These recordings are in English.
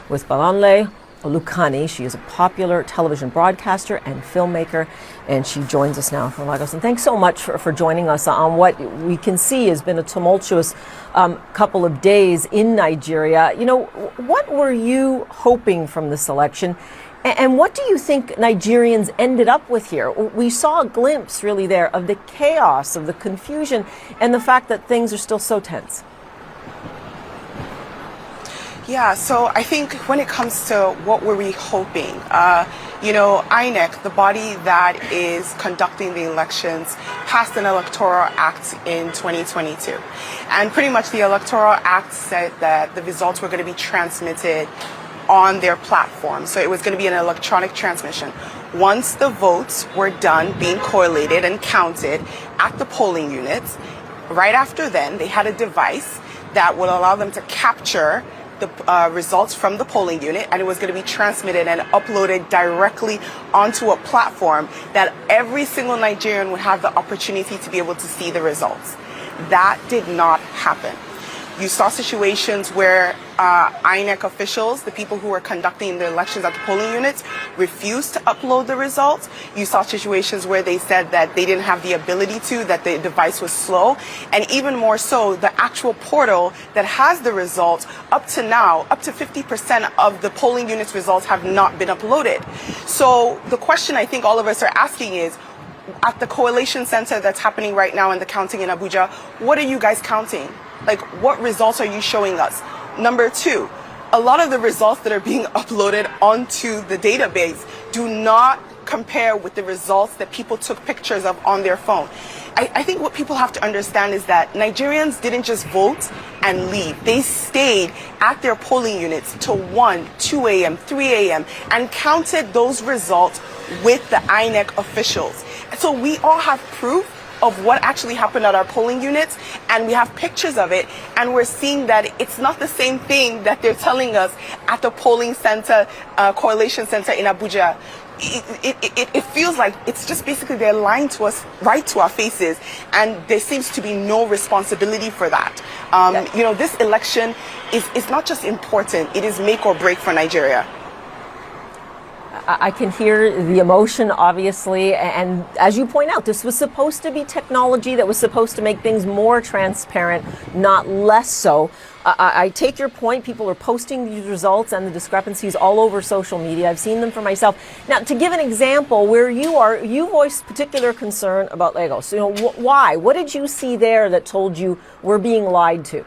with Balanle Olukani. She is a popular television broadcaster and filmmaker, and she joins us now from Lagos. And thanks so much for joining us on what we can see has been a tumultuous couple of days in Nigeria. You know, what were you hoping from this election? And what do you think Nigerians ended up with here? We saw a glimpse really there of the chaos, of the confusion, and the fact that things are still so tense. Yeah, so I think when it comes to what were we hoping, you know, INEC, the body that is conducting the elections, passed an electoral act in 2022. And pretty much the electoral act said that the results were going to be transmitted on their platform. So it was going to be an electronic transmission. Once the votes were done being correlated and counted at the polling units, right after then, they had a device that would allow them to capture the results from the polling unit, and it was going to be transmitted and uploaded directly onto a platform that every single Nigerian would have the opportunity to be able to see the results. That did not happen. You saw situations where INEC officials, the people who were conducting the elections at the polling units, refused to upload the results. You saw situations where they said that they didn't have the ability to, that the device was slow. And even more so, the actual portal that has the results, up to now, up to 50% of the polling units results have not been uploaded. So the question I think all of us are asking is, at the collation center that's happening right now in the counting in Abuja, what are you guys counting? Like, what results are you showing us? Number two, a lot of the results that are being uploaded onto the database do not compare with the results that people took pictures of on their phone. I think what people have to understand is that Nigerians didn't just vote and leave. They stayed at their polling units till 1, 2 a.m., 3 a.m. and counted those results with the INEC officials. So we all have proof of what actually happened at our polling units, and we have pictures of it, and we're seeing that it's not the same thing that they're telling us at the polling center, correlation center in Abuja. It feels like it's just basically they're lying to us right to our faces, and there seems to be no responsibility for that. You know, this election is not just important, it is make or break for Nigeria. I can hear the emotion, obviously, and as you point out, this was supposed to be technology that was supposed to make things more transparent, not less so. I take your point. People are posting these results and the discrepancies all over social media. I've seen them for myself. Now, to give an example, where you are, you voiced particular concern about Lagos. You know, why? What did you see there that told you we're being lied to?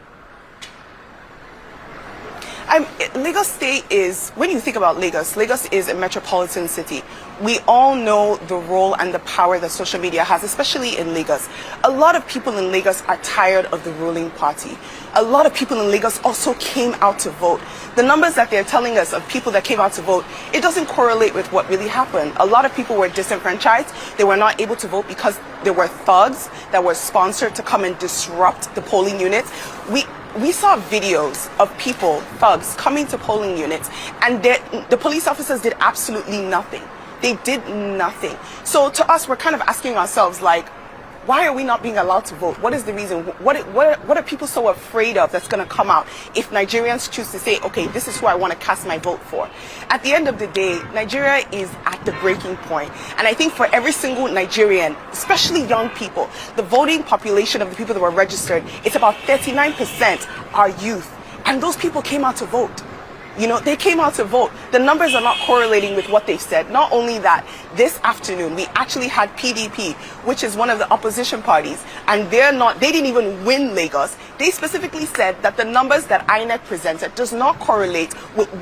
Lagos State is, when you think about Lagos, Lagos is a metropolitan city. We all know the role and the power that social media has, especially in Lagos. A lot of people in Lagos are tired of the ruling party. A lot of people in Lagos also came out to vote. The numbers that they're telling us of people that came out to vote, it doesn't correlate with what really happened. A lot of people were disenfranchised. They were not able to vote because there were thugs that were sponsored to come and disrupt the polling units. We saw videos of people, thugs, coming to polling units, and the police officers did absolutely nothing. They did nothing. So to us, we're kind of asking ourselves, like, why are we not being allowed to vote? What is the reason? What are people so afraid of that's going to come out if Nigerians choose to say, okay, this is who I want to cast my vote for? At the end of the day, Nigeria is at the breaking point. And I think for every single Nigerian, especially young people, the voting population of the people that were registered, it's about 39% are youth. And those people came out to vote. You know, they came out to vote. The numbers are not correlating with what they've said. Not only that, this afternoon, we actually had PDP, which is one of the opposition parties, and they didn't even win Lagos. They specifically said that the numbers that INEC presented does not correlate with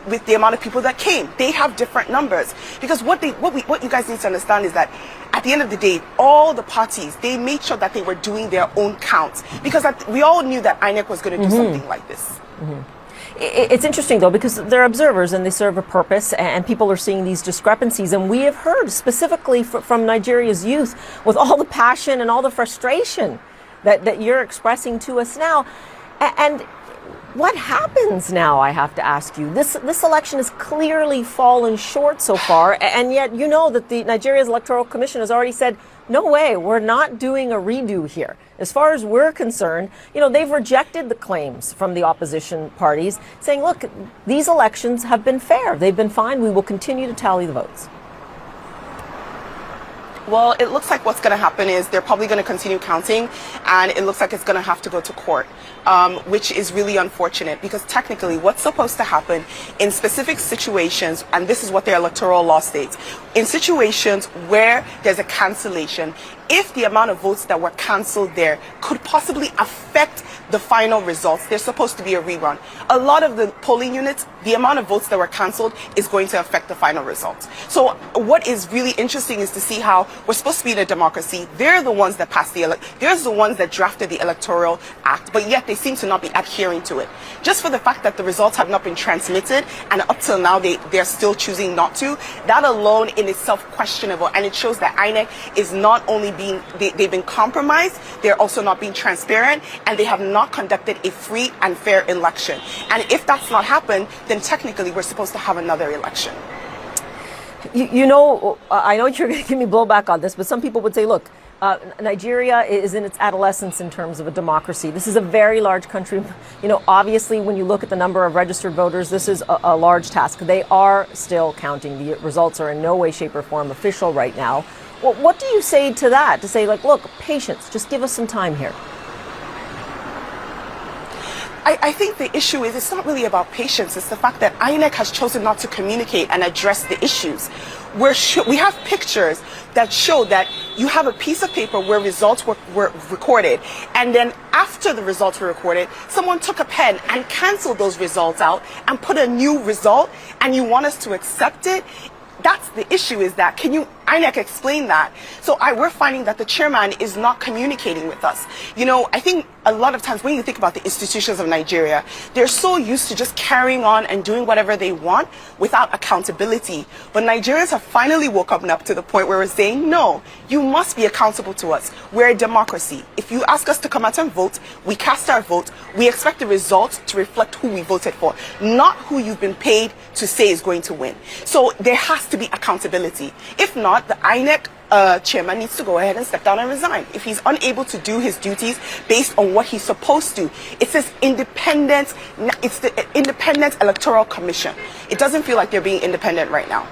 with the amount of people that came. They have different numbers. Because what you guys need to understand is that at the end of the day, all the parties, they made sure that they were doing their own counts. Because we all knew that INEC was going to do something like this. It's interesting, though, because they're observers and they serve a purpose, and people are seeing these discrepancies. And we have heard specifically from Nigeria's youth with all the passion and all the frustration that you're expressing to us now. And what happens now, I have to ask you? This election has clearly fallen short so far, and yet you know that the Nigeria's Electoral Commission has already said no way, we're not doing a redo here. As far as we're concerned, they've rejected the claims from the opposition parties saying, look, these elections have been fair. They've been fine. We will continue to tally the votes. Well, it looks like what's going to happen is they're probably going to continue counting, and it looks like it's going to have to go to court, which is really unfortunate, because technically what's supposed to happen in specific situations, and this is what their electoral law states, in situations where there's a cancellation, if the amount of votes that were cancelled there could possibly affect the final results, there's supposed to be a rerun. A lot of the polling units, the amount of votes that were cancelled is going to affect the final results. So what is really interesting is to see how we're supposed to be in a democracy. They're the ones that passed they're the ones that drafted the Electoral Act, but yet they seem to not be adhering to it. Just for the fact that the results have not been transmitted, and up till now they're still choosing not to, that alone in itself questionable, and it shows that INEC is not only they've been compromised, they're also not being transparent, and they have not conducted a free and fair election. And if that's not happened, then technically we're supposed to have another election. I know you're going to give me blowback on this, but some people would say, look, Nigeria is in its adolescence in terms of a democracy. This is a very large country. Obviously, when you look at the number of registered voters, this is a large task. They are still counting. The results are in no way, shape, or form official right now. Well, what do you say to that? To say, like, look, patience, just give us some time here. I think the issue is it's not really about patience. It's the fact that INEC has chosen not to communicate and address the issues. We have pictures that show that you have a piece of paper where results were recorded, and then after the results were recorded, someone took a pen and canceled those results out and put a new result, and you want us to accept it? That's the issue, is that, can you, INEC, explain that? So we're finding that the chairman is not communicating with us. I think a lot of times when you think about the institutions of Nigeria, they're so used to just carrying on and doing whatever they want without accountability. But Nigerians have finally woken up to the point where we're saying, no, you must be accountable to us. We're a democracy. If you ask us to come out and vote, we cast our vote. We expect the results to reflect who we voted for, not who you've been paid to say is going to win. So there has to be accountability. If not, the INEC chairman needs to go ahead and step down and resign. If he's unable to do his duties based on what he's supposed to. It says independent, it's the Independent Electoral Commission. It doesn't feel like they're being independent right now.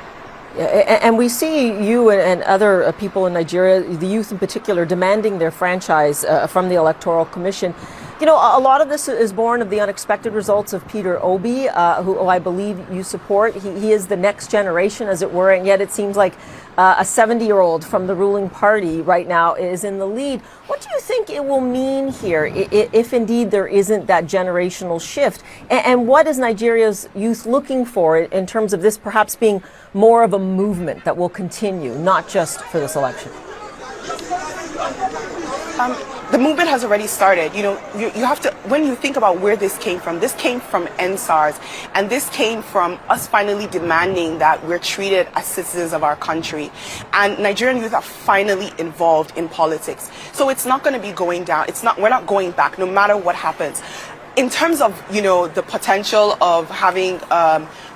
And we see you and other people in Nigeria, the youth in particular, demanding their franchise from the Electoral Commission. A lot of this is born of the unexpected results of Peter Obi, who I believe you support. He is the next generation, as it were, and yet it seems like a 70-year-old from the ruling party right now is in the lead. What do you think it will mean here, if indeed there isn't that generational shift? And what is Nigeria's youth looking for in terms of this perhaps being more of a movement that will continue, not just for this election? The movement has already started. You have to, when you think about where this came from NSARS, and this came from us finally demanding that we're treated as citizens of our country. And Nigerian youth are finally involved in politics. So it's not going to be going down. We're not going back, no matter what happens. In terms of, the potential of having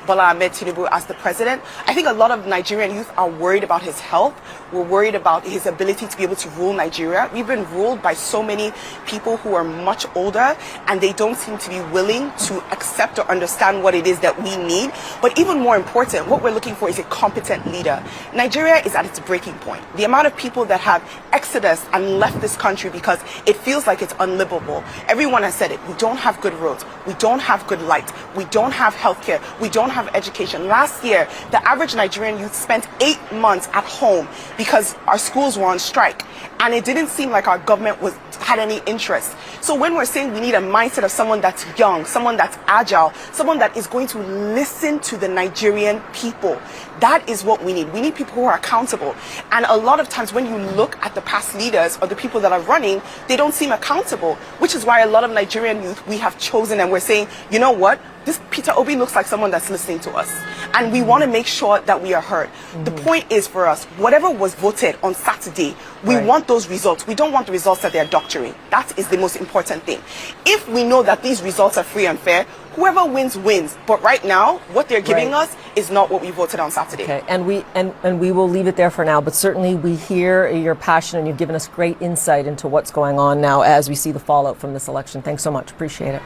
Bola Ahmed Tinubu as the president, I think a lot of Nigerian youth are worried about his health. We're worried about his ability to be able to rule Nigeria. We've been ruled by so many people who are much older, and they don't seem to be willing to accept or understand what it is that we need. But even more important, what we're looking for is a competent leader. Nigeria is at its breaking point. The amount of people that have exodus and left this country because it feels like it's unlivable. Everyone has said it. We don't have good roads. We don't have good light. We don't have healthcare. We don't have education. Last year, the average Nigerian youth spent 8 months at home because our schools were on strike, and it didn't seem like our government had any interest. So when we're saying we need a mindset of someone that's young, someone that's agile, someone that is going to listen to the Nigerian people, that is what we need. We need people who are accountable. And a lot of times when you look at the past leaders or the people that are running, they don't seem accountable, which is why a lot of Nigerian youth we have chosen, and we're saying, you know what? This Peter Obi looks like someone that's listening to us. and we want to make sure that we are heard. The point is for us, whatever was voted on Saturday, we want those results. We don't want the results that they're doctoring. That is the most important thing. If we know that these results are free and fair, whoever wins wins. But right now, what they're giving us is not what we voted on Saturday. Okay, and we will leave it there for now. But certainly, we hear your passion, and you've given us great insight into what's going on now as we see the fallout from this election. Thanks so much. Appreciate it.